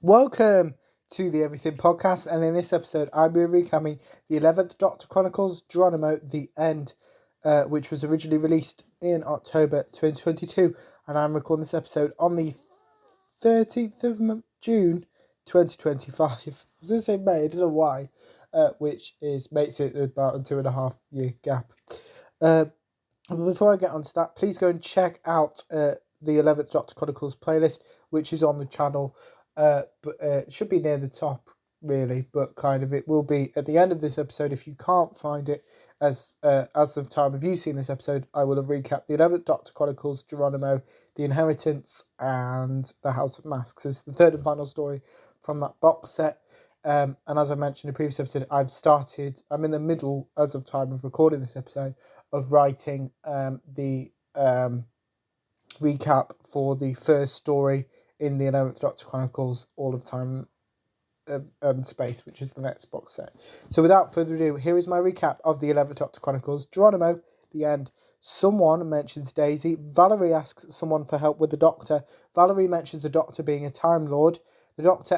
Welcome to the Everything Podcast, and in this episode, I'll be recapping the 11th Doctor Chronicles Geronimo, The End, which was originally released in October 2022, and I'm recording this episode on the 13th of June 2025. I was going to say May, I don't know why, which makes it about a 2.5 year gap. But before I get onto that, please go and check out the 11th Doctor Chronicles playlist, which is on the channel. But it should be near the top, really, but kind of it will be at the end of this episode. If you can't find it, as of time of you seeing this episode, I will have recapped the 11th Doctor Chronicles, Geronimo, The Inheritance, and The House of Masks. It's the third and final story from that box set. And as I mentioned in the previous episode, I'm in the middle, as of time of recording this episode, of writing the recap for the first story in the 11th Doctor Chronicles, All of Time and Space, which is the next box set. So without further ado, here is my recap of the 11th Doctor Chronicles, Geronimo, The End. Someone mentions Daisy. Valerie asks someone for help with the Doctor. Valerie mentions the Doctor being a Time Lord. The Doctor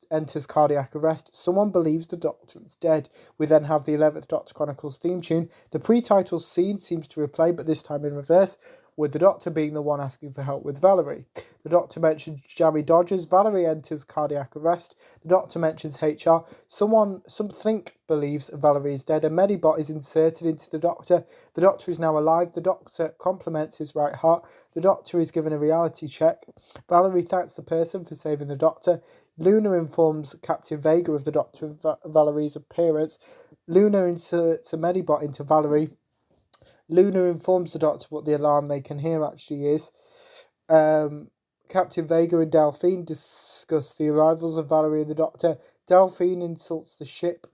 enters cardiac arrest. Someone believes the Doctor is dead. We then have the 11th Doctor Chronicles theme tune. The pre-title scene seems to replay, but this time in reverse, with the Doctor being the one asking for help with Valerie. The Doctor mentions Jammy Dodgers. Valerie enters cardiac arrest. The Doctor mentions HR. Something believes Valerie is dead. A Medibot is inserted into the Doctor. The Doctor is now alive. The Doctor compliments his right heart. The Doctor is given a reality check. Valerie thanks the person for saving the Doctor. Luna informs Captain Vega of the Doctor and Valerie's appearance. Luna inserts a Medibot into Valerie. Luna informs the Doctor what the alarm they can hear actually is. Captain Vega and Delphine discuss the arrivals of Valerie and the Doctor. Delphine insults the ship.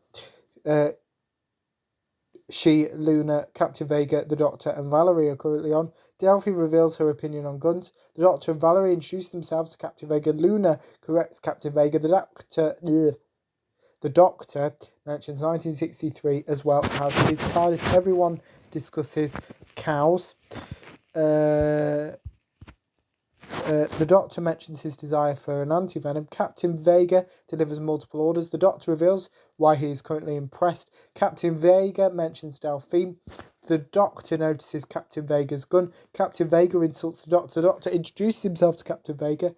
Luna, Captain Vega, the Doctor, and Valerie are currently on. Delphine reveals her opinion on guns. The Doctor and Valerie introduce themselves to Captain Vega. Luna corrects Captain Vega. The Doctor mentions 1963 as well as his TARDIS. Everyone discusses cows. The Doctor mentions his desire for an antivenom. Captain Vega delivers multiple orders. The Doctor reveals why he is currently impressed. Captain Vega mentions Delphine. The Doctor notices Captain Vega's gun. Captain Vega insults the Doctor. The Doctor introduces himself to Captain Vega.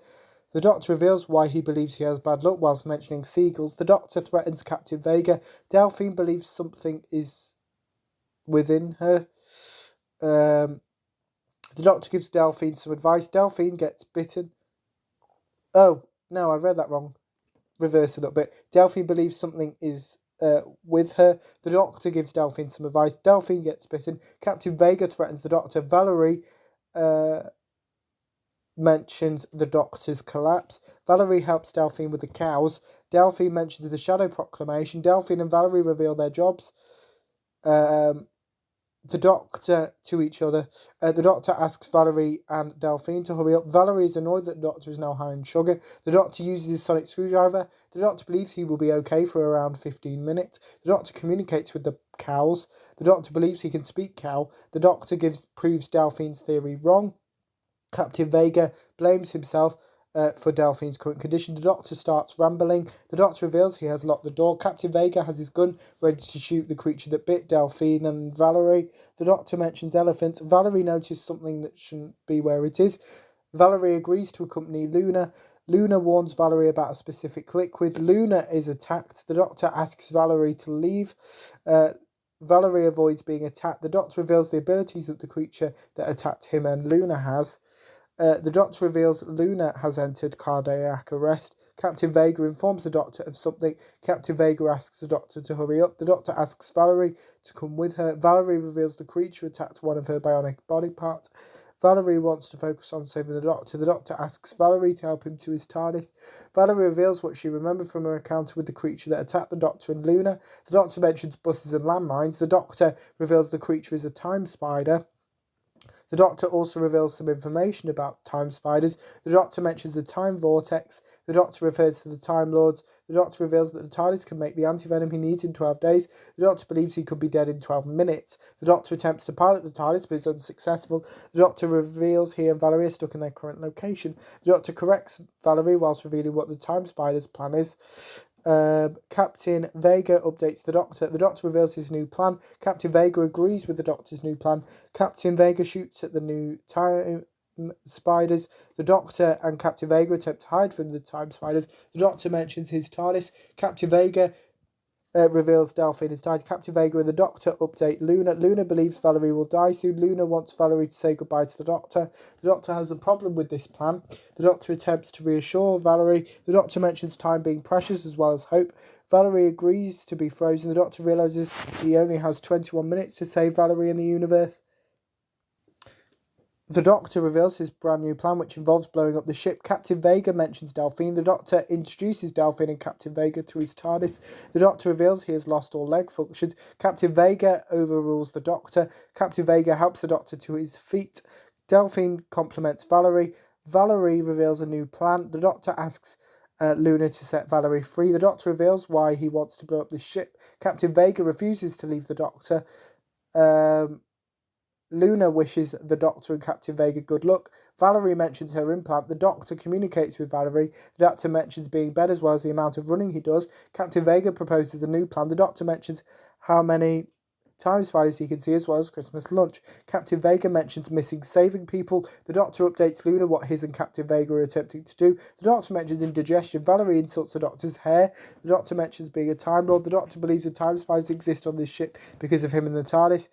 The Doctor reveals why he believes he has bad luck whilst mentioning seagulls. The Doctor threatens Captain Vega. Delphine believes something is within her. The Doctor gives Delphine some advice. Delphine gets bitten. Oh, no, I read that wrong. Reverse a little bit. Delphine believes something is with her. The Doctor gives Delphine some advice. Delphine gets bitten. Captain Vega threatens the Doctor. Valerie mentions the Doctor's collapse. Valerie helps Delphine with the cows. Delphine mentions the Shadow Proclamation. Delphine and Valerie reveal their jobs. The Doctor to each other. The Doctor asks Valerie and Delphine to hurry up. Valerie is annoyed that the Doctor is now high in sugar. The Doctor uses his sonic screwdriver. The Doctor believes he will be okay for around 15 minutes. The Doctor communicates with the cows. The Doctor believes he can speak cow. The Doctor proves Delphine's theory wrong. Captain Vega blames himself for Delphine's current condition. The Doctor starts rambling. The Doctor reveals he has locked the door. Captain Vega has his gun ready to shoot the creature that bit Delphine and Valerie. The Doctor mentions elephants. Valerie notices something that shouldn't be where it is. Valerie agrees to accompany Luna. Luna warns Valerie about a specific liquid. Luna is attacked. The Doctor asks Valerie to leave. Valerie avoids being attacked. The Doctor reveals the abilities that the creature that attacked him and Luna has. The Doctor reveals Luna has entered cardiac arrest. Captain Vega informs the Doctor of something. Captain Vega asks the Doctor to hurry up. The Doctor asks Valerie to come with her. Valerie reveals the creature attacked one of her bionic body parts. Valerie wants to focus on saving the Doctor. The Doctor asks Valerie to help him to his TARDIS. Valerie reveals what she remembered from her encounter with the creature that attacked the Doctor and Luna. The Doctor mentions buses and landmines. The Doctor reveals the creature is a time spider. The Doctor also reveals some information about time spiders. The Doctor mentions the time vortex. The Doctor refers to the Time Lords. The Doctor reveals that the TARDIS can make the antivenom he needs in 12 days. The Doctor believes he could be dead in 12 minutes. The Doctor attempts to pilot the TARDIS but is unsuccessful. The Doctor reveals he and Valerie are stuck in their current location. The Doctor corrects Valerie whilst revealing what the Time Spider's plan is. Captain Vega updates the Doctor. The Doctor reveals his new plan. Captain Vega agrees with the Doctor's new plan. Captain Vega shoots at the new time spiders. The Doctor and Captain Vega attempt to hide from the time spiders. The Doctor mentions his TARDIS. Captain Vega reveals Delphine has died. Captain Vega and the Doctor update Luna. Luna believes Valerie will die soon. Luna wants Valerie to say goodbye to the Doctor. The Doctor has a problem with this plan. The Doctor attempts to reassure Valerie. The Doctor mentions time being precious as well as hope. Valerie agrees to be frozen. The Doctor realises he only has 21 minutes to save Valerie in the universe. The Doctor reveals his brand new plan, which involves blowing up the ship. Captain Vega mentions Delphine. The Doctor introduces Delphine and Captain Vega to his TARDIS. The Doctor reveals he has lost all leg functions. Captain Vega overrules the Doctor. Captain Vega helps the Doctor to his feet. Delphine compliments Valerie. Valerie reveals a new plan. The Doctor asks Luna to set Valerie free. The Doctor reveals why he wants to blow up the ship. Captain Vega refuses to leave the Doctor. Luna wishes the Doctor and Captain Vega good luck. Valerie mentions her implant. The Doctor communicates with Valerie. The Doctor mentions being bed as well as the amount of running he does. Captain Vega proposes a new plan. The Doctor mentions how many time spiders he can see as well as Christmas lunch. Captain Vega mentions missing saving people. The Doctor updates Luna what his and Captain Vega are attempting to do. The Doctor mentions indigestion. Valerie insults the Doctor's hair. The Doctor mentions being a Time Lord. The Doctor believes the time spiders exist on this ship because of him and the TARDIS.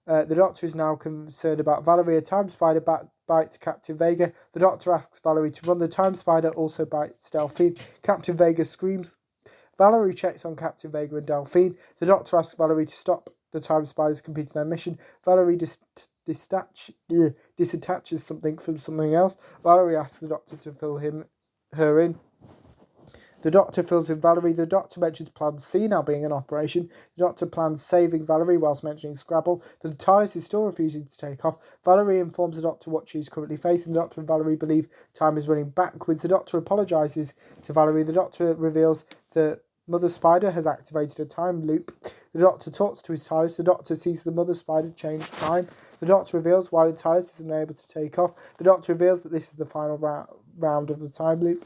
The Doctor is now concerned about Valerie. A time spider bites Captain Vega. The Doctor asks Valerie to run. The time spider also bites Delphine. Captain Vega screams. Valerie checks on Captain Vega and Delphine. The Doctor asks Valerie to stop the time spiders completing their mission. Valerie disattaches something from something else. Valerie asks the Doctor to fill her in. The Doctor fills in Valerie. The Doctor mentions Plan C now being in operation. The Doctor plans saving Valerie whilst mentioning Scrabble. The TARDIS is still refusing to take off. Valerie informs the Doctor what she is currently facing. The Doctor and Valerie believe time is running backwards. The Doctor apologises to Valerie. The Doctor reveals the Mother Spider has activated a time loop. The Doctor talks to his TARDIS. The Doctor sees the Mother Spider change time. The Doctor reveals why the TARDIS is unable to take off. The Doctor reveals that this is the final round of the time loop.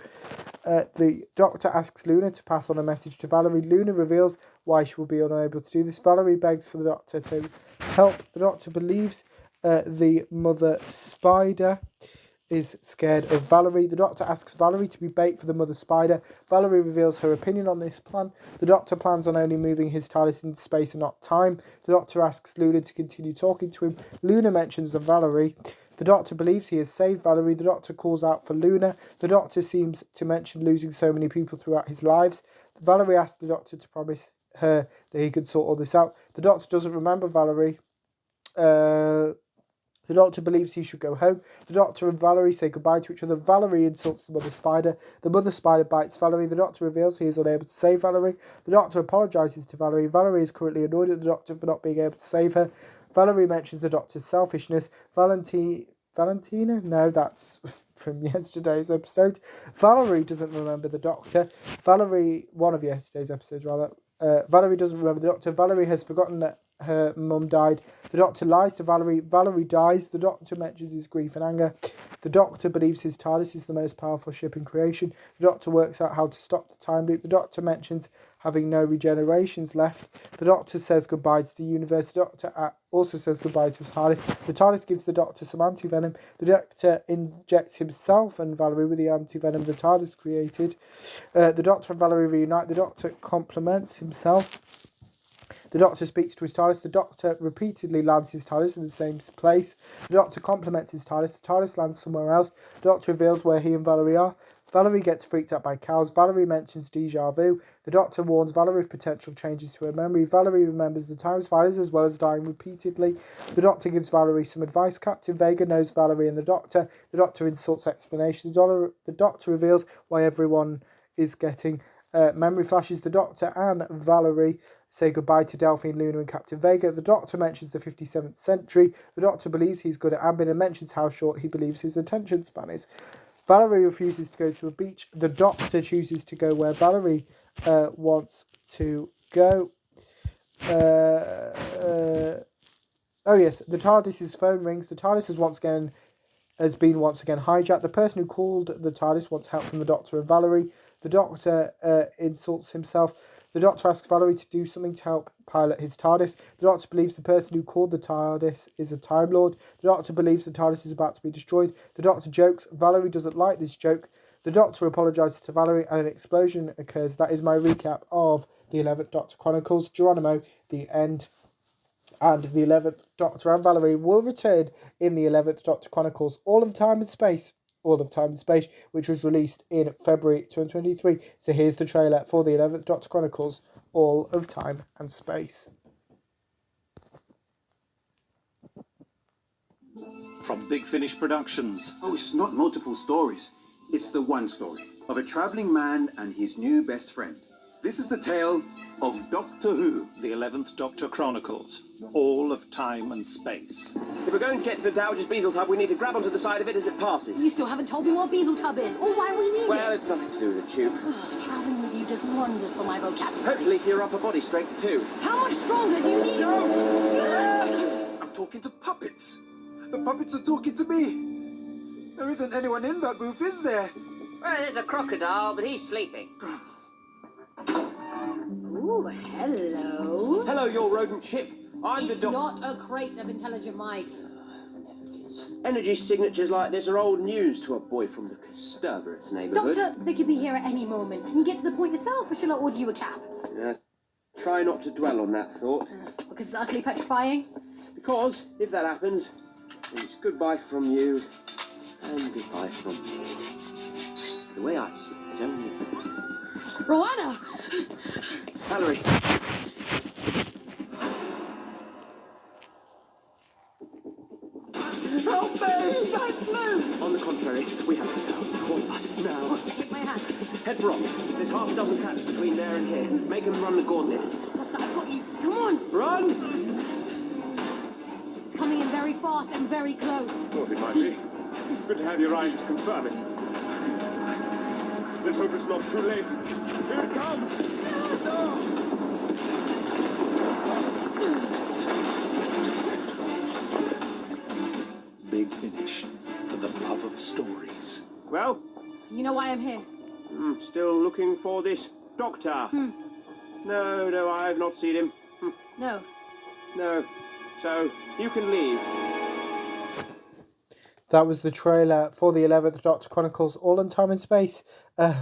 The Doctor asks Luna to pass on a message to Valerie. Luna reveals why she will be unable to do this. Valerie begs for the Doctor to help. The Doctor believes the Mother Spider is scared of Valerie. The Doctor asks Valerie to be bait for the Mother Spider. Valerie reveals her opinion on this plan. The Doctor plans on only moving his TARDIS into space and not time. The Doctor asks Luna to continue talking to him. Luna mentions Valerie. The Doctor believes he has saved Valerie. The Doctor calls out for Luna. The Doctor seems to mention losing so many people throughout his lives. Valerie asks the Doctor to promise her that he could sort all this out. The Doctor doesn't remember Valerie. The Doctor believes he should go home. The Doctor and Valerie say goodbye to each other. Valerie insults the Mother Spider. The Mother Spider bites Valerie. The Doctor reveals he is unable to save Valerie. The Doctor apologises to Valerie. Valerie is currently annoyed at the Doctor for not being able to save her. Valerie mentions the Doctor's selfishness. Valentina? No, that's from yesterday's episode. Valerie doesn't remember the Doctor. One of yesterday's episodes rather. Valerie doesn't remember the Doctor. Valerie has forgotten that her mum died. The Doctor lies to Valerie. Valerie dies. The Doctor mentions his grief and anger. The Doctor believes his TARDIS is the most powerful ship in creation. The Doctor works out how to stop the time loop. The Doctor mentions having no regenerations left. The Doctor says goodbye to the universe. The Doctor also says goodbye to his TARDIS. The TARDIS gives the Doctor some antivenom. The Doctor injects himself and Valerie with the antivenom the TARDIS created. The Doctor and Valerie reunite. The Doctor compliments himself. The Doctor speaks to his TARDIS. The Doctor repeatedly lands his TARDIS in the same place. The Doctor compliments his TARDIS. The TARDIS lands somewhere else. The Doctor reveals where he and Valerie are. Valerie gets freaked out by cows. Valerie mentions déjà vu. The Doctor warns Valerie of potential changes to her memory. Valerie remembers the time spiders as well as dying repeatedly. The Doctor gives Valerie some advice. Captain Vega knows Valerie and the Doctor. The Doctor insults explanations. The Doctor reveals why everyone is getting memory flashes. The Doctor and Valerie say goodbye to Delphine, Luna and Captain Vega. The Doctor mentions the 57th century. The Doctor believes he's good at ambing and mentions how short he believes his attention span is. Valerie refuses to go to a beach. The Doctor chooses to go where Valerie wants to go. Oh yes, the TARDIS's phone rings. The TARDIS has been once again hijacked. The person who called the TARDIS wants help from the Doctor and Valerie. The Doctor insults himself. The Doctor asks Valerie to do something to help pilot his TARDIS. The Doctor believes the person who called the TARDIS is a Time Lord. The Doctor believes the TARDIS is about to be destroyed. The Doctor jokes. Valerie doesn't like this joke. The Doctor apologises to Valerie and an explosion occurs. That is my recap of the 11th Doctor Chronicles Geronimo, the end. And the 11th Doctor and Valerie will return in the 11th Doctor Chronicles All of Time and Space, which was released in February 2023. So here's the trailer for the 11th Doctor Chronicles All of Time and Space. From Big Finish Productions. Oh, it's not multiple stories. It's the one story of a travelling man and his new best friend. This is the tale of Doctor Who. The 11th Doctor Chronicles. All of Time and Space. If we're going to get to the Dowager's Beazle Tub, we need to grab onto the side of it as it passes. You still haven't told me what Beazle Tub is, or why we need Well, it. it's nothing to do with the tube. Travelling with you does wonders for my vocabulary. Hopefully for your upper body strength too. How much stronger do you need? I'm talking to puppets. The puppets are talking to me. There isn't anyone in that booth, is there? Well, there's a crocodile, but he's sleeping. Ooh, hello. Hello, your rodent ship. I'm It's the not a crate of intelligent mice. Energy signatures like this are old news to a boy from the Casturberus neighbourhood. Doctor, they could be here at any moment. Can you get to the point yourself, or shall I order you a cab? Try not to dwell on that thought. Because it's utterly petrifying. Because, if that happens, it's goodbye from you and goodbye from me. The way I see it is only... Roanna! Valerie! Help me! Don't move! On the contrary, we have to go. All of us, now. Take my hand. Head for Ops. There's half a dozen traps between there and here. Make them run the gauntlet. What's that? I've got you. Come on! Run! It's coming in very fast and very close. Thought it might be. It's good to have your eyes to confirm it. Let's hope it's not too late. Here it comes! Big Finish. For the love of stories. Well, You know why I'm here? still looking for this doctor. No, I have not seen him. No. No. So, you can leave. That was the trailer for the 11th Doctor Chronicles All in Time and Space,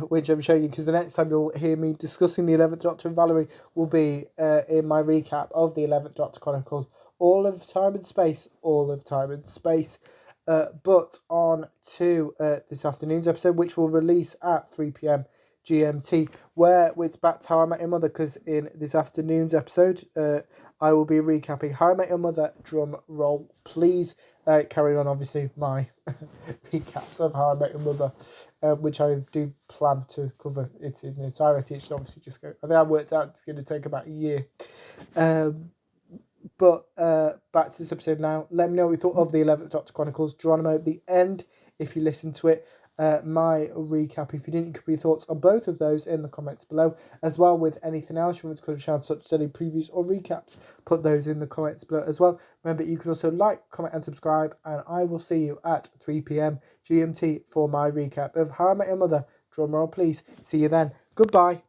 which I'm showing you because the next time you'll hear me discussing the 11th Doctor and Valerie will be in my recap of the 11th Doctor Chronicles All of Time and Space, All of Time and Space. But on to this afternoon's episode, which will release at 3 p.m. GMT, where it's back to How I Met Your Mother, because in this afternoon's episode, I will be recapping How I Met Your Mother. Drum roll, please. Carrying on, obviously, my recaps of How I Met Your Mother, which I do plan to cover it in entirety. It should obviously just go. I think I worked out it's going to take about a year. But back to this episode now. Let me know what you thought of the 11th Doctor Chronicles Geronimo, the end, if you listen to it. My recap, if you didn't, you could put your thoughts on both of those in the comments below, as well with anything else you want to cover, shout such silly previews or recaps, put those in the comments below as well. Remember, you can also like, comment and subscribe, and I will see you at 3 p.m. GMT for my recap of How I Met Your Mother. Drum roll, please. See you then. Goodbye.